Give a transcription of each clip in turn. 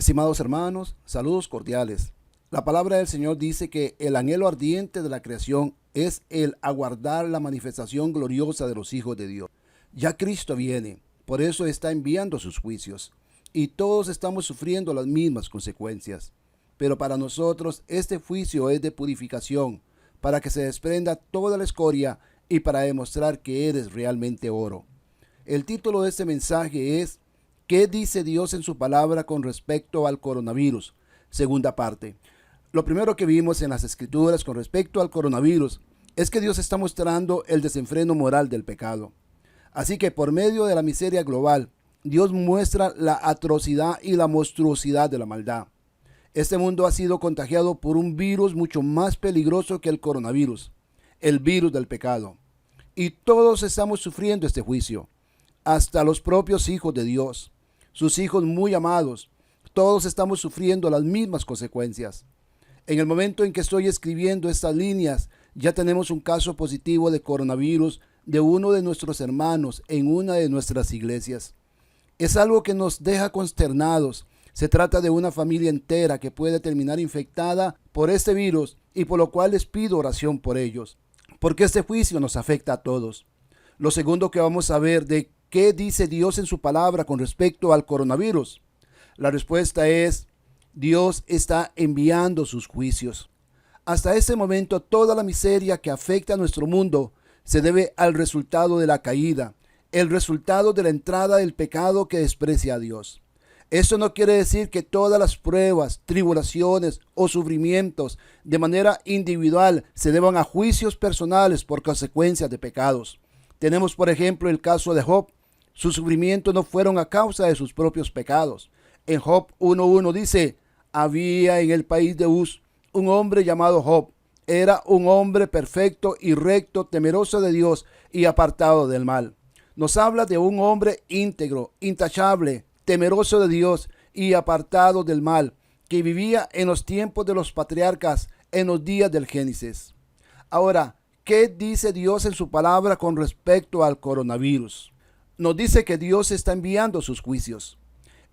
Estimados hermanos, saludos cordiales. La palabra del Señor dice que el anhelo ardiente de la creación es el aguardar la manifestación gloriosa de los hijos de Dios. Ya Cristo viene, por eso está enviando sus juicios, y todos estamos sufriendo las mismas consecuencias. Pero para nosotros este juicio es de purificación, para que se desprenda toda la escoria y para demostrar que eres realmente oro. El título de este mensaje es ¿qué dice Dios en su palabra con respecto al coronavirus? Segunda parte. Lo primero que vimos en las escrituras con respecto al coronavirus es que Dios está mostrando el desenfreno moral del pecado. Así que por medio de la miseria global, Dios muestra la atrocidad y la monstruosidad de la maldad. Este mundo ha sido contagiado por un virus mucho más peligroso que el coronavirus, el virus del pecado. Y todos estamos sufriendo este juicio, hasta los propios hijos de Dios, sus hijos muy amados. Todos estamos sufriendo las mismas consecuencias. En el momento en que estoy escribiendo estas líneas, ya tenemos un caso positivo de coronavirus de uno de nuestros hermanos en una de nuestras iglesias. Es algo que nos deja consternados. Se trata de una familia entera que puede terminar infectada por este virus y por lo cual les pido oración por ellos, porque este juicio nos afecta a todos. Lo segundo que vamos a ver de qué dice Dios en su palabra con respecto al coronavirus. La respuesta es: Dios está enviando sus juicios. Hasta este momento toda la miseria que afecta a nuestro mundo se debe al resultado de la caída, el resultado de la entrada del pecado que desprecia a Dios. Esto no quiere decir que todas las pruebas, tribulaciones o sufrimientos de manera individual se deban a juicios personales por consecuencias de pecados. Tenemos por ejemplo el caso de Job. Sus sufrimientos no fueron a causa de sus propios pecados. En Job 1:1 dice: había en el país de Uz un hombre llamado Job. Era un hombre perfecto y recto, temeroso de Dios y apartado del mal. Nos habla de un hombre íntegro, intachable, temeroso de Dios y apartado del mal, que vivía en los tiempos de los patriarcas, en los días del Génesis. Ahora, ¿qué dice Dios en su palabra con respecto al coronavirus? Nos dice que Dios está enviando sus juicios.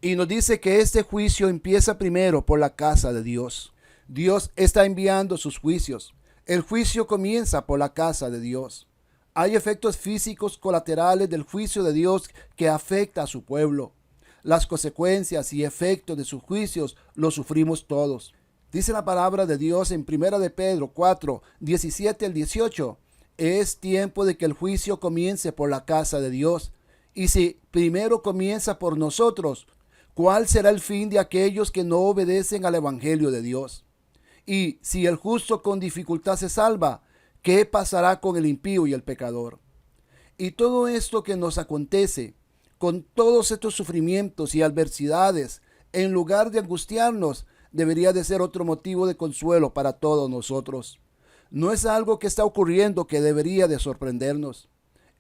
Y nos dice que este juicio empieza primero por la casa de Dios. Dios está enviando sus juicios. El juicio comienza por la casa de Dios. Hay efectos físicos colaterales del juicio de Dios que afecta a su pueblo. Las consecuencias y efectos de sus juicios los sufrimos todos. Dice la palabra de Dios en 1 de Pedro 4, 17 al 18. Es tiempo de que el juicio comience por la casa de Dios. Y si primero comienza por nosotros, ¿cuál será el fin de aquellos que no obedecen al evangelio de Dios? Y si el justo con dificultad se salva, ¿qué pasará con el impío y el pecador? Y todo esto que nos acontece, con todos estos sufrimientos y adversidades, en lugar de angustiarnos, debería de ser otro motivo de consuelo para todos nosotros. No es algo que está ocurriendo que debería de sorprendernos.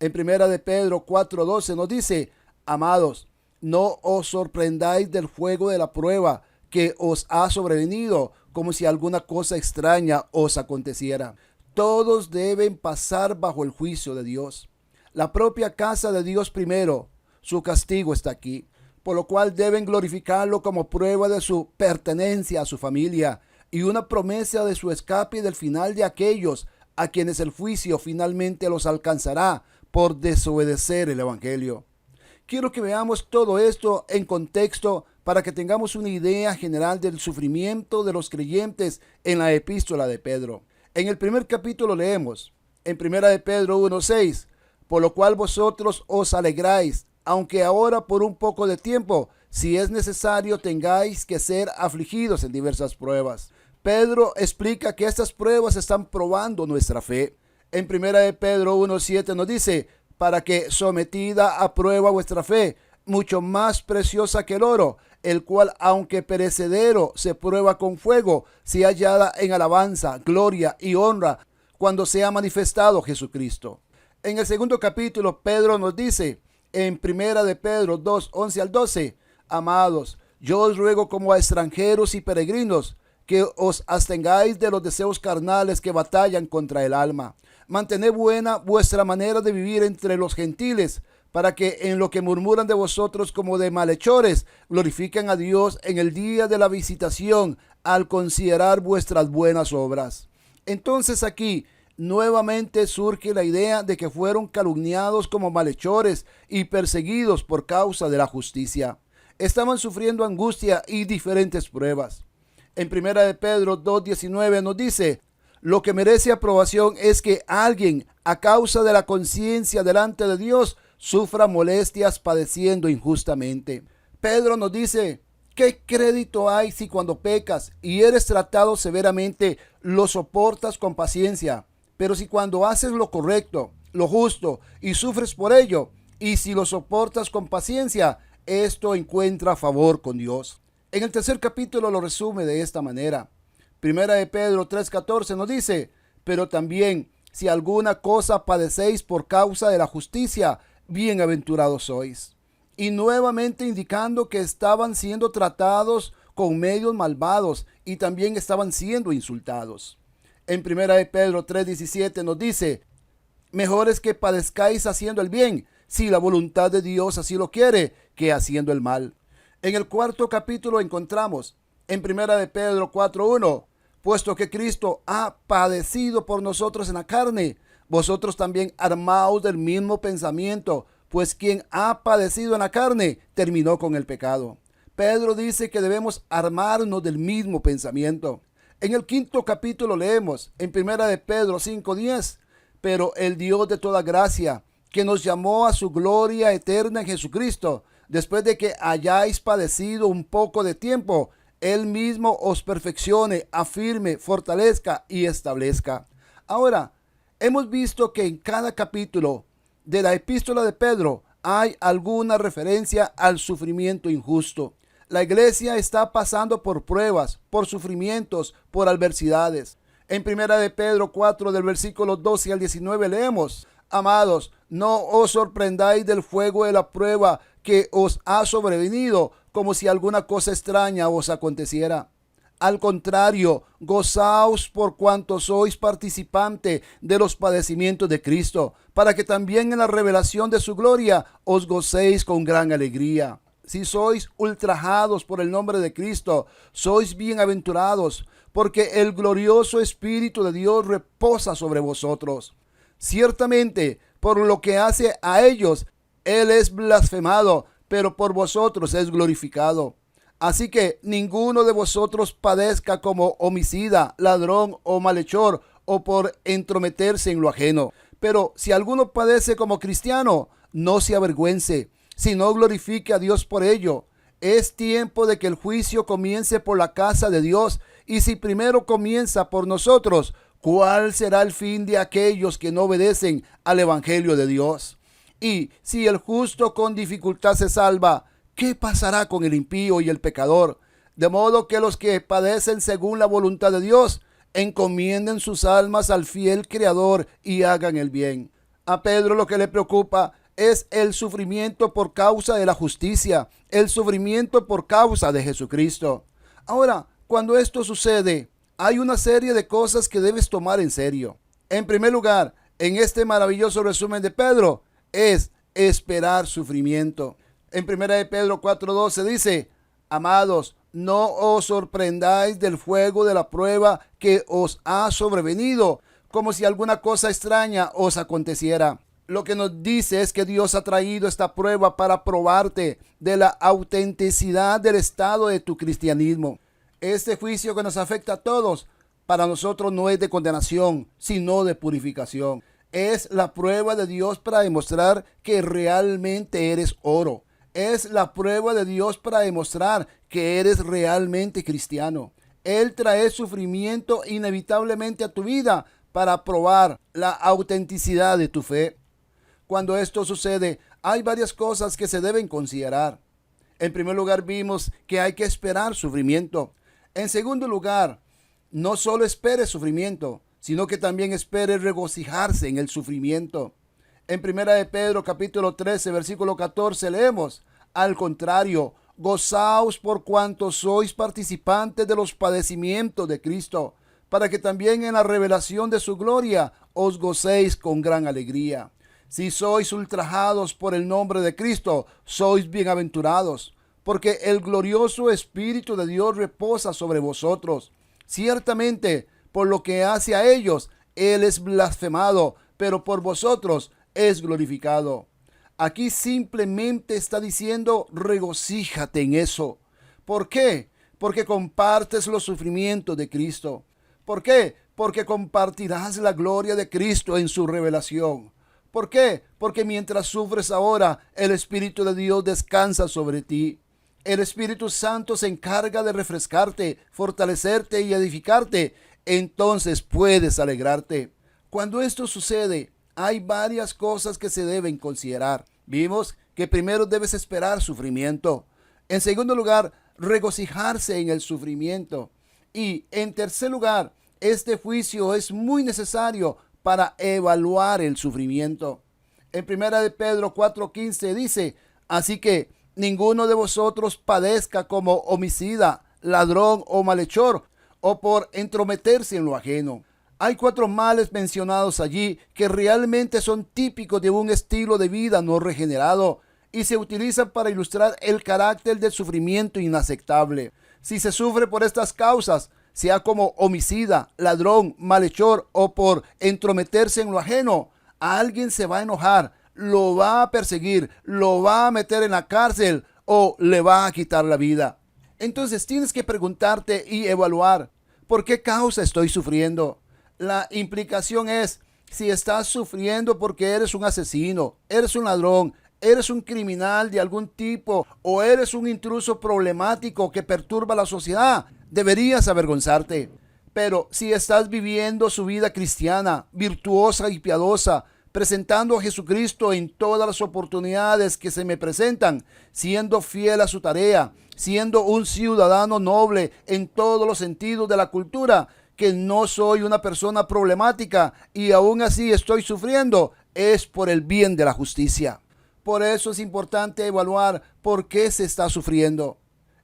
En 1 de Pedro 4:12 nos dice: amados, no os sorprendáis del fuego de la prueba que os ha sobrevenido, como si alguna cosa extraña os aconteciera. Todos deben pasar bajo el juicio de Dios. La propia casa de Dios primero. Su castigo está aquí, por lo cual deben glorificarlo como prueba de su pertenencia a su familia y una promesa de su escape del final de aquellos a quienes el juicio finalmente los alcanzará por desobedecer el evangelio. Quiero que veamos todo esto en contexto para que tengamos una idea general del sufrimiento de los creyentes en la epístola de Pedro. En el primer capítulo leemos, en 1 de Pedro 1:6, por lo cual vosotros os alegráis, aunque ahora por un poco de tiempo, si es necesario, tengáis que ser afligidos en diversas pruebas. Pedro explica que estas pruebas están probando nuestra fe. En 1 de Pedro 1:7 nos dice: para que sometida a prueba vuestra fe, mucho más preciosa que el oro, el cual aunque perecedero se prueba con fuego, sea hallada en alabanza, gloria y honra cuando sea manifestado Jesucristo. En el segundo capítulo Pedro nos dice en 1 de Pedro 2:11 al 12: amados, yo os ruego como a extranjeros y peregrinos que os abstengáis de los deseos carnales que batallan contra el alma. Mantened buena vuestra manera de vivir entre los gentiles, para que en lo que murmuran de vosotros como de malhechores, glorifiquen a Dios en el día de la visitación al considerar vuestras buenas obras. Entonces aquí nuevamente surge la idea de que fueron calumniados como malhechores y perseguidos por causa de la justicia. Estaban sufriendo angustia y diferentes pruebas. En 1 de Pedro 2:19 nos dice: lo que merece aprobación es que alguien, a causa de la conciencia delante de Dios, sufra molestias padeciendo injustamente. Pedro nos dice: ¿qué crédito hay si cuando pecas y eres tratado severamente, lo soportas con paciencia? Pero si cuando haces lo correcto, lo justo, y sufres por ello, y si lo soportas con paciencia, esto encuentra favor con Dios. En el tercer capítulo lo resume de esta manera. Primera de Pedro 3:14 nos dice: pero también, si alguna cosa padecéis por causa de la justicia, bienaventurados sois. Y nuevamente indicando que estaban siendo tratados con medios malvados y también estaban siendo insultados. En primera de Pedro 3:17 nos dice: mejor es que padezcáis haciendo el bien, si la voluntad de Dios así lo quiere, que haciendo el mal. En el cuarto capítulo encontramos en primera de Pedro 4:1: puesto que Cristo ha padecido por nosotros en la carne, vosotros también armaos del mismo pensamiento, pues quien ha padecido en la carne terminó con el pecado. Pedro dice que debemos armarnos del mismo pensamiento. En el quinto capítulo leemos en primera de Pedro 5:10: pero el Dios de toda gracia, que nos llamó a su gloria eterna en Jesucristo, después de que hayáis padecido un poco de tiempo, Él mismo os perfeccione, afirme, fortalezca y establezca. Ahora, hemos visto que en cada capítulo de la epístola de Pedro hay alguna referencia al sufrimiento injusto. La iglesia está pasando por pruebas, por sufrimientos, por adversidades. En primera de Pedro 4, del versículo 12 al 19 leemos: amados, no os sorprendáis del fuego de la prueba que os ha sobrevenido, como si alguna cosa extraña os aconteciera. Al contrario, gozaos por cuanto sois participante de los padecimientos de Cristo, para que también en la revelación de su gloria os gocéis con gran alegría. Si sois ultrajados por el nombre de Cristo, sois bienaventurados, porque el glorioso Espíritu de Dios reposa sobre vosotros. Ciertamente, por lo que hace a ellos, Él es blasfemado, pero por vosotros es glorificado. Así que ninguno de vosotros padezca como homicida, ladrón o malhechor, o por entrometerse en lo ajeno. Pero si alguno padece como cristiano, no se avergüence, sino glorifique a Dios por ello. Es tiempo de que el juicio comience por la casa de Dios, y si primero comienza por nosotros, ¿cuál será el fin de aquellos que no obedecen al Evangelio de Dios? Y si el justo con dificultad se salva, ¿qué pasará con el impío y el pecador? De modo que los que padecen según la voluntad de Dios, encomienden sus almas al fiel Creador y hagan el bien. A Pedro lo que le preocupa es el sufrimiento por causa de la justicia, el sufrimiento por causa de Jesucristo. Ahora, cuando esto sucede, hay una serie de cosas que debes tomar en serio. En primer lugar, en este maravilloso resumen de Pedro, es esperar sufrimiento. En 1 de Pedro 4:12 dice: amados, no os sorprendáis del fuego de la prueba que os ha sobrevenido, como si alguna cosa extraña os aconteciera. Lo que nos dice es que Dios ha traído esta prueba para probarte de la autenticidad del estado de tu cristianismo. Este juicio que nos afecta a todos, para nosotros no es de condenación, sino de purificación. Es la prueba de Dios para demostrar que realmente eres oro. Es la prueba de Dios para demostrar que eres realmente cristiano. Él trae sufrimiento inevitablemente a tu vida para probar la autenticidad de tu fe. Cuando esto sucede, hay varias cosas que se deben considerar. En primer lugar, vimos que hay que esperar sufrimiento. En segundo lugar, no solo espere sufrimiento, sino que también espere regocijarse en el sufrimiento. En primera de Pedro capítulo 13, versículo 14 leemos: al contrario, gozaos por cuanto sois participantes de los padecimientos de Cristo, para que también en la revelación de su gloria os gocéis con gran alegría. Si sois ultrajados por el nombre de Cristo, sois bienaventurados, porque el glorioso Espíritu de Dios reposa sobre vosotros. Ciertamente, por lo que hace a ellos, Él es blasfemado, pero por vosotros es glorificado. Aquí simplemente está diciendo, regocíjate en eso. ¿Por qué? Porque compartes los sufrimientos de Cristo. ¿Por qué? Porque compartirás la gloria de Cristo en su revelación. ¿Por qué? Porque mientras sufres ahora, el Espíritu de Dios descansa sobre ti. El Espíritu Santo se encarga de refrescarte, fortalecerte y edificarte. Entonces puedes alegrarte. Cuando esto sucede, hay varias cosas que se deben considerar. Vimos que primero debes esperar sufrimiento. En segundo lugar, regocijarse en el sufrimiento. Y en tercer lugar, este juicio es muy necesario para evaluar el sufrimiento. En 1 Pedro 4:15 dice, así que ninguno de vosotros padezca como homicida, ladrón o malhechor, o por entrometerse en lo ajeno. Hay 4 males mencionados allí que realmente son típicos de un estilo de vida no regenerado y se utilizan para ilustrar el carácter del sufrimiento inaceptable. Si se sufre por estas causas, sea como homicida, ladrón, malhechor o por entrometerse en lo ajeno, alguien se va a enojar, lo va a perseguir, lo va a meter en la cárcel o le va a quitar la vida. Entonces tienes que preguntarte y evaluar, ¿por qué causa estoy sufriendo? La implicación es, si estás sufriendo porque eres un asesino, eres un ladrón, eres un criminal de algún tipo o eres un intruso problemático que perturba la sociedad, deberías avergonzarte. Pero si estás viviendo su vida cristiana, virtuosa y piadosa, presentando a Jesucristo en todas las oportunidades que se me presentan, siendo fiel a su tarea, siendo un ciudadano noble en todos los sentidos de la cultura, que no soy una persona problemática y aún así estoy sufriendo, es por el bien de la justicia. Por eso es importante evaluar por qué se está sufriendo.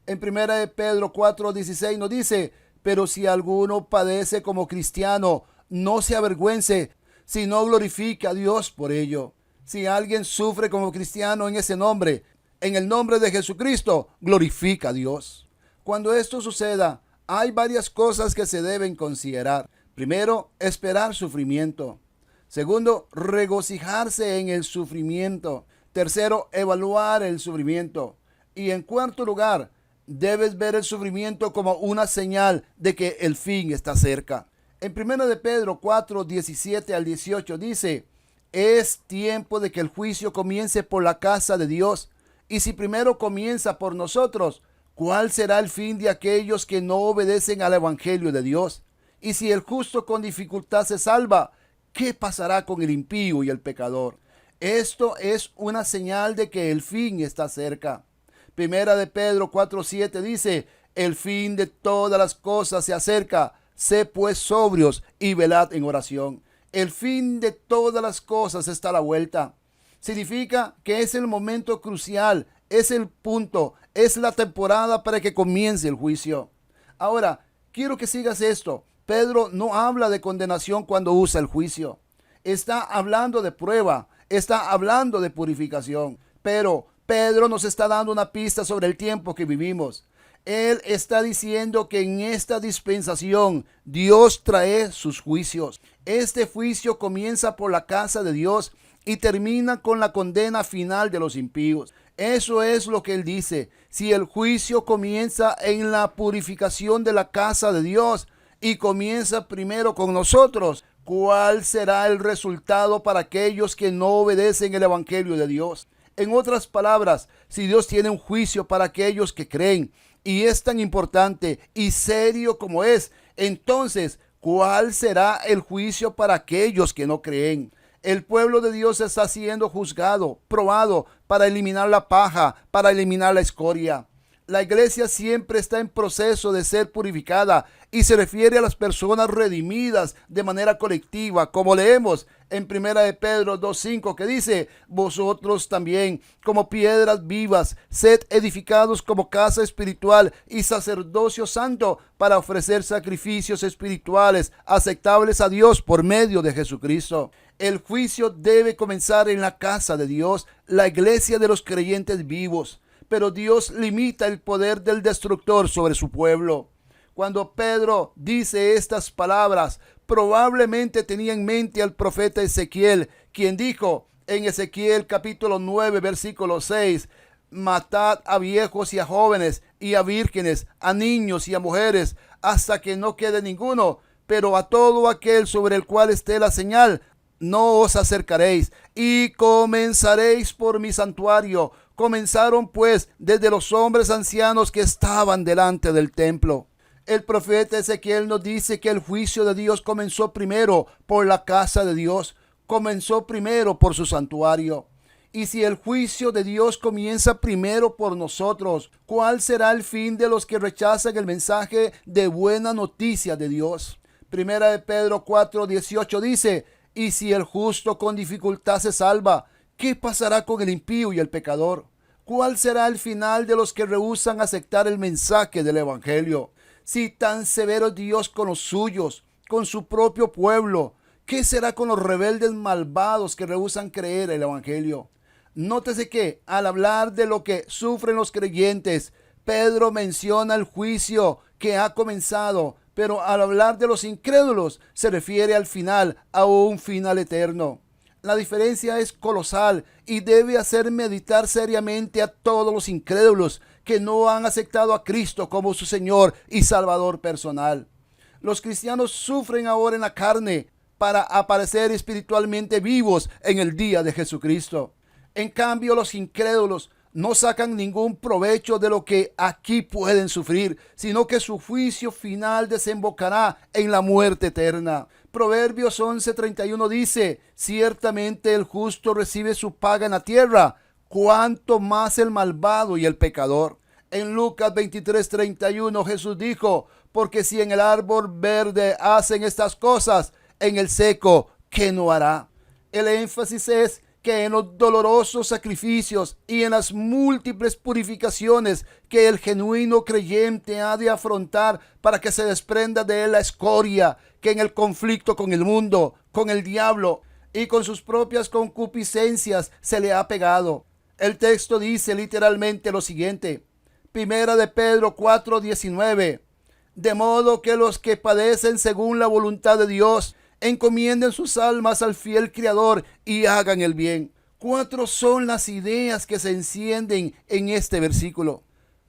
En 1 Pedro 4:16 nos dice, pero si alguno padece como cristiano, no se avergüence, sino glorifique a Dios por ello. Si alguien sufre como cristiano en ese nombre, en el nombre de Jesucristo, glorifica a Dios. Cuando esto suceda, hay varias cosas que se deben considerar. Primero, esperar sufrimiento. Segundo, regocijarse en el sufrimiento. Tercero, evaluar el sufrimiento. Y en cuarto lugar, debes ver el sufrimiento como una señal de que el fin está cerca. En 1 de Pedro 4:17 al 18 dice, es tiempo de que el juicio comience por la casa de Dios. Y si primero comienza por nosotros, ¿cuál será el fin de aquellos que no obedecen al evangelio de Dios? Y si el justo con dificultad se salva, ¿qué pasará con el impío y el pecador? Esto es una señal de que el fin está cerca. Primera de Pedro 4:7 dice, el fin de todas las cosas se acerca, sé pues sobrios y velad en oración. El fin de todas las cosas está a la vuelta. Significa que es el momento crucial, es el punto, es la temporada para que comience el juicio. Ahora, quiero que sigas esto. Pedro no habla de condenación cuando usa el juicio. Está hablando de prueba, está hablando de purificación. Pero Pedro nos está dando una pista sobre el tiempo que vivimos. Él está diciendo que en esta dispensación Dios trae sus juicios. Este juicio comienza por la casa de Dios y termina con la condena final de los impíos. Eso es lo que él dice. Si el juicio comienza en la purificación de la casa de Dios y comienza primero con nosotros, ¿cuál será el resultado para aquellos que no obedecen el evangelio de Dios? En otras palabras, si Dios tiene un juicio para aquellos que creen y es tan importante y serio como es, entonces, ¿cuál será el juicio para aquellos que no creen? El pueblo de Dios está siendo juzgado, probado para eliminar la paja, para eliminar la escoria. La iglesia siempre está en proceso de ser purificada y se refiere a las personas redimidas de manera colectiva, como leemos en 1 de Pedro 2:5, que dice: vosotros también, como piedras vivas, sed edificados como casa espiritual y sacerdocio santo, para ofrecer sacrificios espirituales aceptables a Dios por medio de Jesucristo. El juicio debe comenzar en la casa de Dios, la iglesia de los creyentes vivos. Pero Dios limita el poder del destructor sobre su pueblo. Cuando Pedro dice estas palabras, probablemente tenía en mente al profeta Ezequiel, quien dijo en Ezequiel capítulo 9, versículo 6, matad a viejos y a jóvenes y a vírgenes, a niños y a mujeres, hasta que no quede ninguno, pero a todo aquel sobre el cual esté la señal, no os acercaréis, y comenzaréis por mi santuario. Comenzaron pues desde los hombres ancianos que estaban delante del templo. El profeta Ezequiel nos dice que el juicio de Dios comenzó primero por la casa de Dios, comenzó primero por su santuario. Y si el juicio de Dios comienza primero por nosotros, ¿cuál será el fin de los que rechazan el mensaje de buena noticia de Dios? Primera de Pedro 4:18 dice: y si el justo con dificultad se salva, ¿qué pasará con el impío y el pecador? ¿Cuál será el final de los que rehúsan aceptar el mensaje del evangelio? Si tan severo es Dios con los suyos, con su propio pueblo, ¿qué será con los rebeldes malvados que rehúsan creer el evangelio? Nótese que al hablar de lo que sufren los creyentes, Pedro menciona el juicio que ha comenzado, pero al hablar de los incrédulos se refiere al final, a un final eterno. La diferencia es colosal y debe hacer meditar seriamente a todos los incrédulos que no han aceptado a Cristo como su Señor y Salvador personal. Los cristianos sufren ahora en la carne para aparecer espiritualmente vivos en el día de Jesucristo. En cambio, los incrédulos no sacan ningún provecho de lo que aquí pueden sufrir, sino que su juicio final desembocará en la muerte eterna. Proverbios 11:31 dice: ciertamente el justo recibe su paga en la tierra, cuanto más el malvado y el pecador. En Lucas 23:31 Jesús dijo: porque si en el árbol verde hacen estas cosas, en el seco, ¿qué no hará? El énfasis es que en los dolorosos sacrificios y en las múltiples purificaciones que el genuino creyente ha de afrontar para que se desprenda de él la escoria que en el conflicto con el mundo, con el diablo y con sus propias concupiscencias se le ha pegado. El texto dice literalmente lo siguiente: Primera de Pedro 4:19, de modo que los que padecen según la voluntad de Dios encomienden sus almas al fiel Creador y hagan el bien. 4 son las ideas que se encienden en este versículo.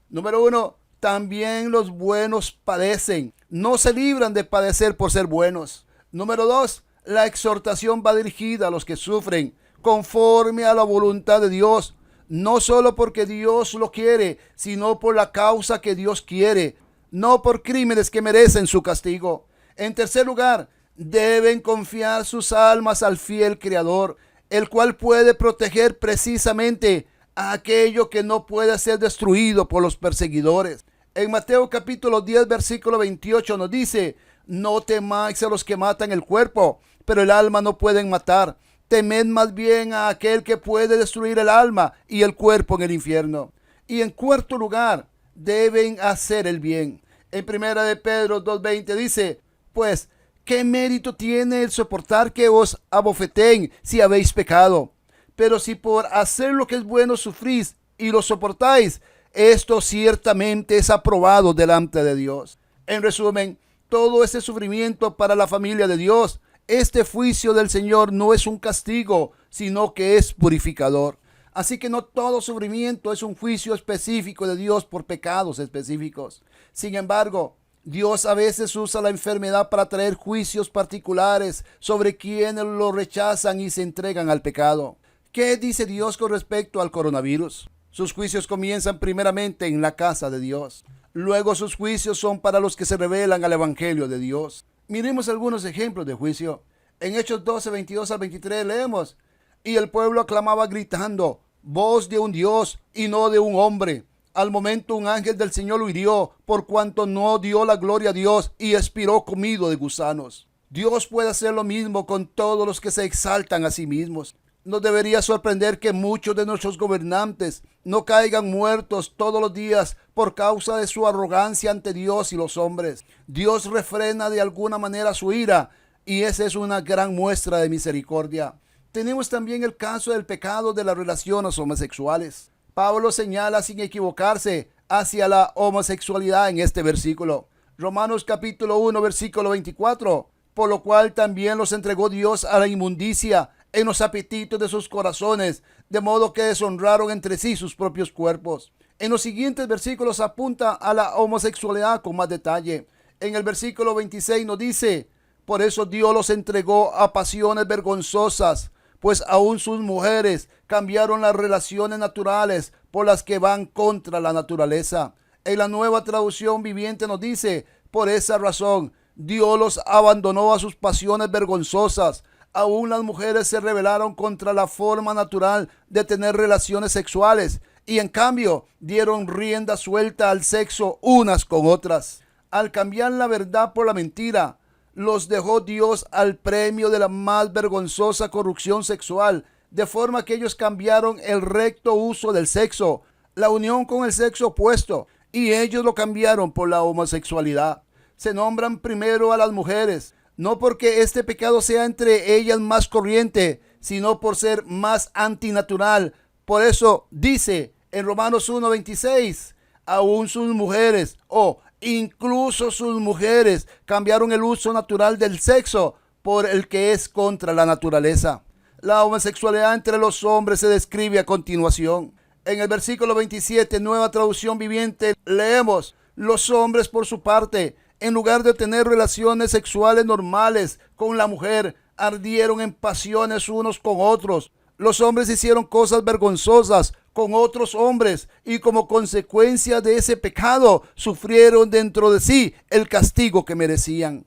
Número 1, también los buenos padecen. No se libran de padecer por ser buenos. Número 2, la exhortación va dirigida a los que sufren conforme a la voluntad de Dios, no solo porque Dios lo quiere, sino por la causa que Dios quiere, no por crímenes que merecen su castigo. En tercer lugar, deben confiar sus almas al fiel Creador, el cual puede proteger precisamente a aquello que no puede ser destruido por los perseguidores. En Mateo capítulo 10, versículo 28 nos dice: no temáis a los que matan el cuerpo, pero el alma no pueden matar. Temed más bien a aquel que puede destruir el alma y el cuerpo en el infierno. Y en cuarto lugar, deben hacer el bien. En Primera de Pedro 2:20 dice: pues, ¿qué mérito tiene el soportar que os abofeteen si habéis pecado? Pero si por hacer lo que es bueno sufrís y lo soportáis, esto ciertamente es aprobado delante de Dios. En resumen, todo ese sufrimiento para la familia de Dios, este juicio del Señor no es un castigo, sino que es purificador. Así que no todo sufrimiento es un juicio específico de Dios por pecados específicos. Sin embargo, Dios a veces usa la enfermedad para traer juicios particulares sobre quienes lo rechazan y se entregan al pecado. ¿Qué dice Dios con respecto al coronavirus? Sus juicios comienzan primeramente en la casa de Dios. Luego sus juicios son para los que se rebelan al evangelio de Dios. Miremos algunos ejemplos de juicio. En Hechos 12, 22 al 23 leemos: y el pueblo aclamaba gritando: voz de un Dios y no de un hombre. Al momento un ángel del Señor lo hirió, por cuanto no dio la gloria a Dios y expiró comido de gusanos. Dios puede hacer lo mismo con todos los que se exaltan a sí mismos. Nos debería sorprender que muchos de nuestros gobernantes no caigan muertos todos los días por causa de su arrogancia ante Dios y los hombres. Dios refrena de alguna manera su ira, y esa es una gran muestra de misericordia. Tenemos también el caso del pecado de las relaciones homosexuales. Pablo señala sin equivocarse hacia la homosexualidad en este versículo. Romanos capítulo 1 versículo 24. Por lo cual también los entregó Dios a la inmundicia en los apetitos de sus corazones, de modo que deshonraron entre sí sus propios cuerpos. En los siguientes versículos apunta a la homosexualidad con más detalle. En el versículo 26 nos dice: por eso Dios los entregó a pasiones vergonzosas, pues aún sus mujeres cambiaron las relaciones naturales por las que van contra la naturaleza. En la Nueva Traducción Viviente nos dice: por esa razón Dios los abandonó a sus pasiones vergonzosas. Aún las mujeres se rebelaron contra la forma natural de tener relaciones sexuales y en cambio dieron rienda suelta al sexo unas con otras. Al cambiar la verdad por la mentira, los dejó Dios al premio de la más vergonzosa corrupción sexual, de forma que ellos cambiaron el recto uso del sexo, la unión con el sexo opuesto, y ellos lo cambiaron por la homosexualidad. Se nombran primero a las mujeres, no porque este pecado sea entre ellas más corriente, sino por ser más antinatural. Por eso dice en Romanos 1:26, aún sus mujeres, incluso sus mujeres, cambiaron el uso natural del sexo por el que es contra la naturaleza. La homosexualidad entre los hombres se describe a continuación. En el versículo 27, Nueva Traducción Viviente, leemos: los hombres por su parte, en lugar de tener relaciones sexuales normales con la mujer, ardieron en pasiones unos con otros. Los hombres hicieron cosas vergonzosas con otros hombres y como consecuencia de ese pecado sufrieron dentro de sí el castigo que merecían.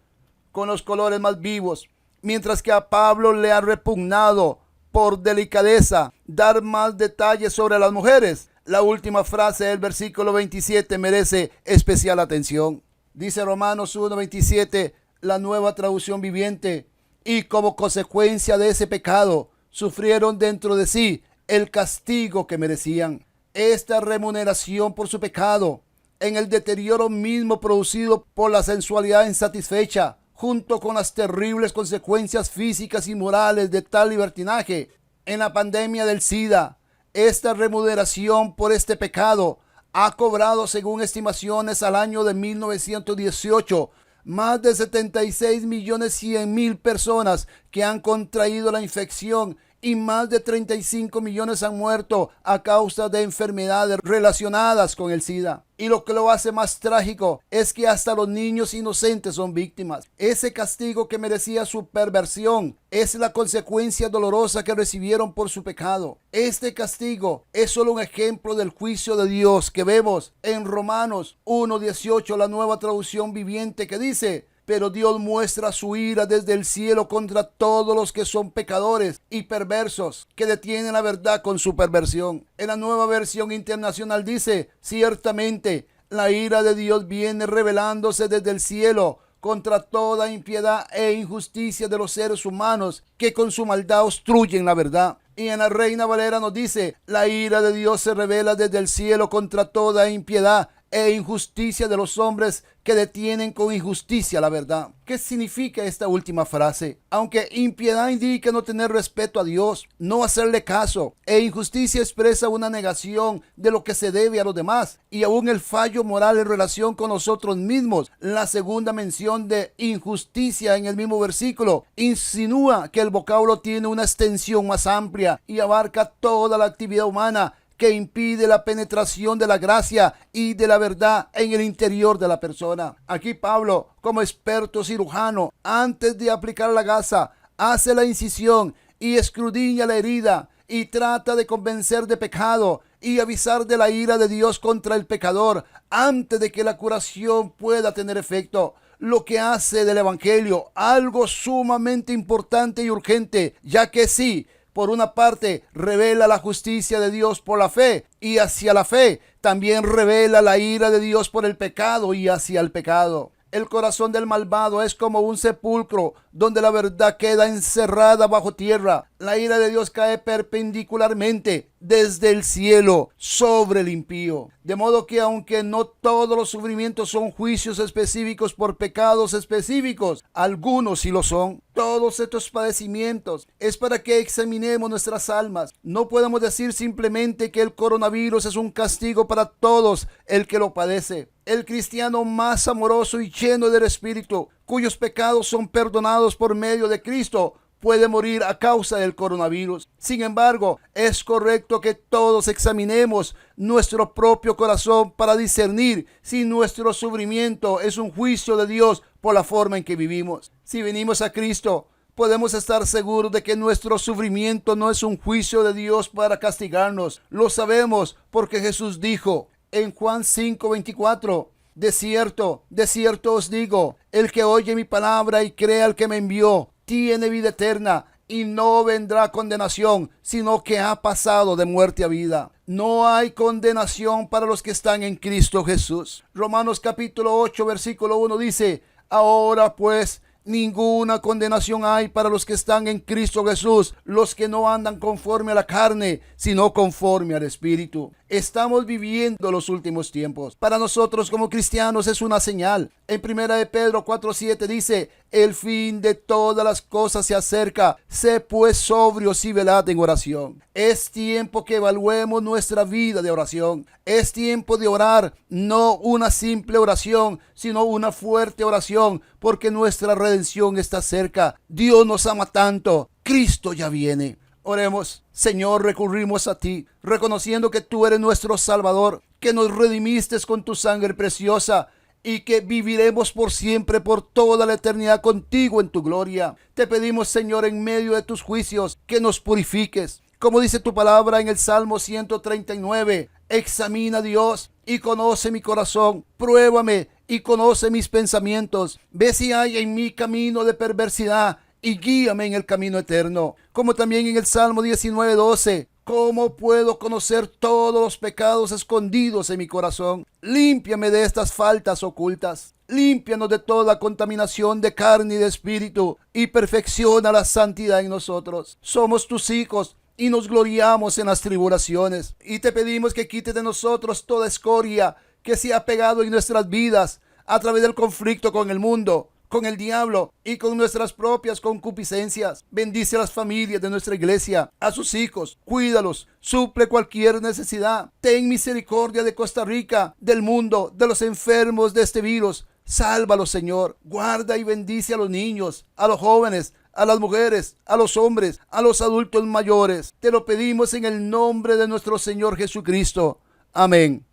Con los colores más vivos, mientras que a Pablo le ha repugnado por delicadeza dar más detalles sobre las mujeres, la última frase del versículo 27 merece especial atención. Dice Romanos 1:27, la Nueva Traducción Viviente: y como consecuencia de ese pecado sufrieron dentro de sí el castigo que merecían. Esta remuneración por su pecado, en el deterioro mismo producido por la sensualidad insatisfecha, junto con las terribles consecuencias físicas y morales de tal libertinaje, en la pandemia del SIDA, esta remuneración por este pecado ha cobrado, según estimaciones al año de 1918, más de 76.100.000 personas que han contraído la infección y más de 35 millones han muerto a causa de enfermedades relacionadas con el SIDA. Y lo que lo hace más trágico es que hasta los niños inocentes son víctimas. Ese castigo que merecía su perversión es la consecuencia dolorosa que recibieron por su pecado. Este castigo es solo un ejemplo del juicio de Dios que vemos en Romanos 1:18, la Nueva Traducción Viviente, que dice: pero Dios muestra su ira desde el cielo contra todos los que son pecadores y perversos, que detienen la verdad con su perversión. En la Nueva Versión Internacional dice: ciertamente la ira de Dios viene revelándose desde el cielo contra toda impiedad e injusticia de los seres humanos que con su maldad obstruyen la verdad. Y en la Reina Valera nos dice: la ira de Dios se revela desde el cielo contra toda impiedad e injusticia de los hombres que detienen con injusticia la verdad. ¿Qué significa esta última frase? Aunque impiedad indica no tener respeto a Dios, no hacerle caso, e injusticia expresa una negación de lo que se debe a los demás y aún el fallo moral en relación con nosotros mismos. La segunda mención de injusticia en el mismo versículo insinúa que el vocablo tiene una extensión más amplia y abarca toda la actividad humana que impide la penetración de la gracia y de la verdad en el interior de la persona. Aquí Pablo, como experto cirujano, antes de aplicar la gasa, hace la incisión y escudriña la herida y trata de convencer de pecado y avisar de la ira de Dios contra el pecador antes de que la curación pueda tener efecto. Lo que hace del evangelio algo sumamente importante y urgente, ya que sí, por una parte, revela la justicia de Dios por la fe, y hacia la fe también revela la ira de Dios por el pecado y hacia el pecado. El corazón del malvado es como un sepulcro donde la verdad queda encerrada bajo tierra. La ira de Dios cae perpendicularmente desde el cielo sobre el impío. De modo que aunque no todos los sufrimientos son juicios específicos por pecados específicos, algunos sí lo son. Todos estos padecimientos es para que examinemos nuestras almas. No podemos decir simplemente que el coronavirus es un castigo para todos el que lo padece. El cristiano más amoroso y lleno del Espíritu, cuyos pecados son perdonados por medio de Cristo, puede morir a causa del coronavirus. Sin embargo, es correcto que todos examinemos nuestro propio corazón para discernir si nuestro sufrimiento es un juicio de Dios por la forma en que vivimos. Si venimos a Cristo, podemos estar seguros de que nuestro sufrimiento no es un juicio de Dios para castigarnos. Lo sabemos porque Jesús dijo en Juan 5:24, de cierto os digo, el que oye mi palabra y cree al que me envió, tiene vida eterna y no vendrá condenación, sino que ha pasado de muerte a vida. No hay condenación para los que están en Cristo Jesús. Romanos capítulo 8, versículo 1 dice, ahora pues, ninguna condenación hay para los que están en Cristo Jesús, los que no andan conforme a la carne, sino conforme al Espíritu. Estamos viviendo los últimos tiempos. Para nosotros como cristianos es una señal. En 1 de Pedro 4:7 dice, el fin de todas las cosas se acerca, sé pues sobrios y velad en oración. Es tiempo que evaluemos nuestra vida de oración. Es tiempo de orar, no una simple oración, sino una fuerte oración, porque nuestra redención está cerca. Dios nos ama tanto, Cristo ya viene. Oremos. Señor, recurrimos a ti, reconociendo que tú eres nuestro Salvador, que nos redimiste con tu sangre preciosa y que viviremos por siempre, por toda la eternidad contigo en tu gloria. Te pedimos, Señor, en medio de tus juicios, que nos purifiques. Como dice tu palabra en el Salmo 139, examina, Dios, y conoce mi corazón, pruébame y conoce mis pensamientos. Ve si hay en mí camino de perversidad y guíame en el camino eterno. Como también en el Salmo 19:12, ¿cómo puedo conocer todos los pecados escondidos en mi corazón? Límpiame de estas faltas ocultas. Límpianos de toda contaminación de carne y de espíritu y perfecciona la santidad en nosotros. Somos tus hijos y nos gloriamos en las tribulaciones. Y te pedimos que quites de nosotros toda escoria que se ha pegado en nuestras vidas a través del conflicto con el mundo, con el diablo y con nuestras propias concupiscencias. Bendice a las familias de nuestra iglesia, a sus hijos, cuídalos, suple cualquier necesidad. Ten misericordia de Costa Rica, del mundo, de los enfermos de este virus. Sálvalos, Señor. Guarda y bendice a los niños, a los jóvenes, a las mujeres, a los hombres, a los adultos mayores. Te lo pedimos en el nombre de nuestro Señor Jesucristo. Amén.